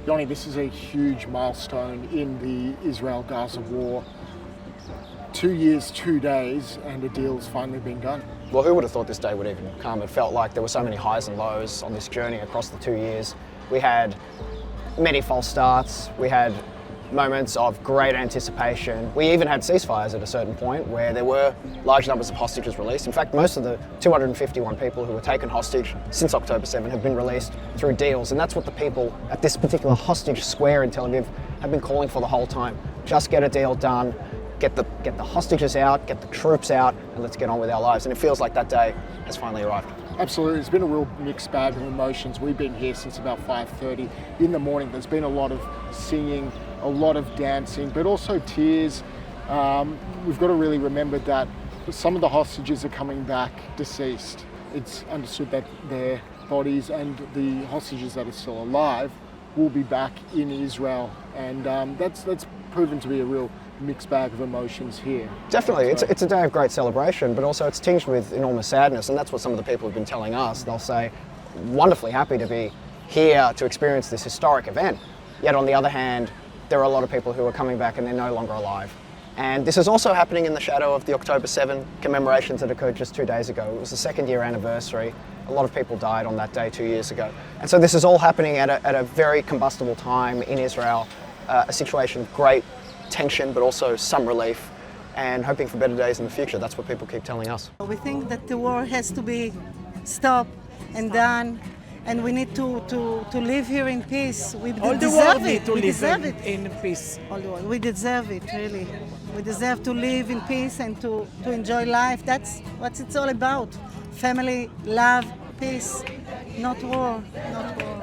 Yoni, this is a huge milestone in the Israel-Gaza war. 2 years, 2 days, and a deal's finally been done. Well, who would have thought this day would even come? It felt like there were so many highs and lows on this journey across the 2 years. We had many false starts. We had moments of great anticipation. We even had ceasefires at a certain point where there were large numbers of hostages released. In fact, most of the 251 people who were taken hostage since October 7 have been released through deals. And that's what the people at this particular hostage square in Tel Aviv have been calling for the whole time. Just get a deal done, get the hostages out, get the troops out, and let's get on with our lives. And it feels like that day has finally arrived. Absolutely, it's been a real mixed bag of emotions. We've been here since about 5:30 in the morning. There's been a lot of singing, a lot of dancing, but also tears. We've got to really remember that some of the hostages are coming back deceased. It's understood that their bodies and the hostages that are still alive will be back in Israel, and that's proven to be a real mixed bag of emotions here. Definitely, it's a day of great celebration, but also it's tinged with enormous sadness, and that's what some of the people have been telling us. They'll say, wonderfully happy to be here to experience this historic event, yet on the other hand, there are a lot of people who are coming back and they're no longer alive. And this is also happening in the shadow of the October 7 commemorations that occurred just 2 days ago. It was the second year anniversary. A lot of people died on that day 2 years ago. And so this is all happening at a very combustible time in Israel, a situation of great tension, but also some relief, and hoping for better days in the future. That's what people keep telling us. We think that the war has to be stopped and done, and we need to live here in peace. We All the deserve world need to We live deserve it. in peace. All the world. We deserve it, really. We deserve to live in peace and to enjoy life. That's what it's all about. Family, love, peace, not war, not war.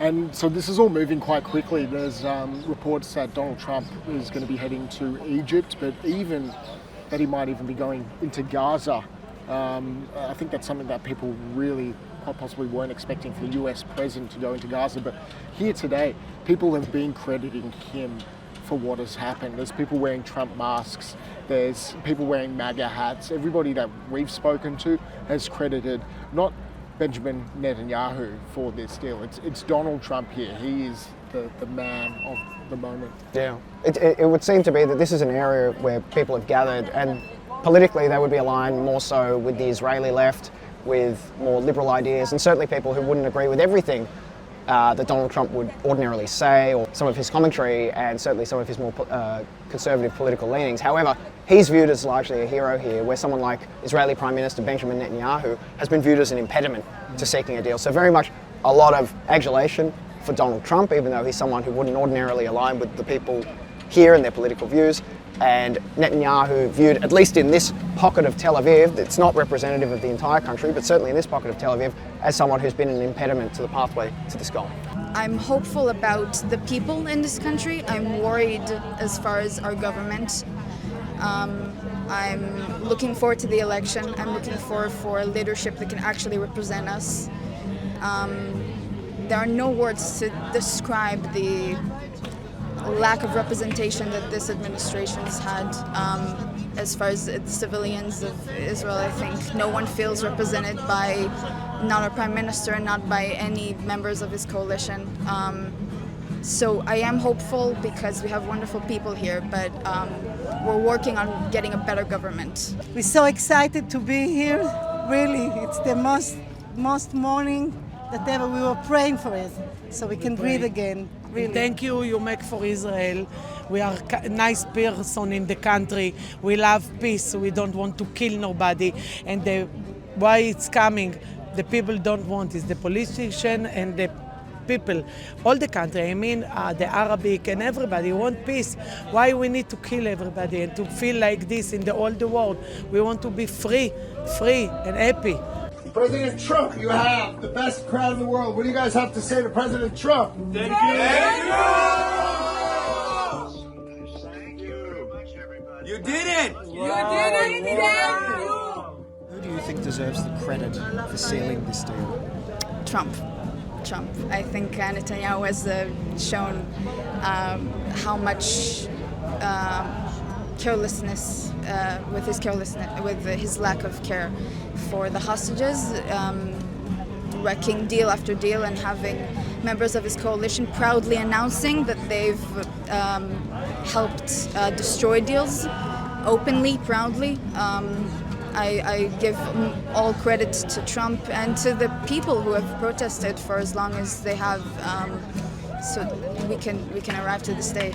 And so this is all moving quite quickly. There's reports that Donald Trump is going to be heading to Egypt, but even that he might even be going into Gaza. I think that's something that people really quite possibly weren't expecting for the US president to go into Gaza. But here today, people have been crediting him for what has happened. There's people wearing Trump masks. There's people wearing MAGA hats. Everybody that we've spoken to has credited not Benjamin Netanyahu for this deal. It's Donald Trump here. He is the man of the moment. Yeah, it would seem to be that this is an area where people have gathered, and politically they would be aligned more so with the Israeli left, with more liberal ideas, and certainly people who wouldn't agree with everything that Donald Trump would ordinarily say, or some of his commentary, and certainly some of his more conservative political leanings. However, he's viewed as largely a hero here, where someone like Israeli Prime Minister Benjamin Netanyahu has been viewed as an impediment to seeking a deal. So very much a lot of adulation for Donald Trump, even though he's someone who wouldn't ordinarily align with the people here and their political views. And Netanyahu viewed, at least in this pocket of Tel Aviv, it's not representative of the entire country, but certainly in this pocket of Tel Aviv, as someone who's been an impediment to the pathway to this goal. I'm hopeful about the people in this country. I'm worried as far as our government. I'm looking forward to the election. I'm looking forward for leadership that can actually represent us. There are no words to describe the lack of representation that this administration has had as far as the civilians of Israel. I think no one feels represented by not our prime minister, not by any members of his coalition. So I am hopeful because we have wonderful people here, but we're working on getting a better government. We're so excited to be here. Really, it's the most morning that ever. We were praying for it, so we can breathe again. Really. Thank you make for Israel. We are a nice person in the country. We love peace. We don't want to kill nobody. And why it's coming, the people don't want is the politician and the people, all the country, I mean the Arabic and everybody want peace. Why we need to kill everybody and to feel like this in all the world? We want to be free and happy. President Trump, you have the best crowd in the world. What do you guys have to say to President Trump? Thank you. You did it! You did it! Who do you think deserves the credit for sealing this deal? Trump. I think Netanyahu has shown how much carelessness, with his lack of care for the hostages, wrecking deal after deal and having members of his coalition proudly announcing that they've helped destroy deals openly, proudly. I give all credit to Trump and to the people who have protested for as long as they have, so we can arrive to this day.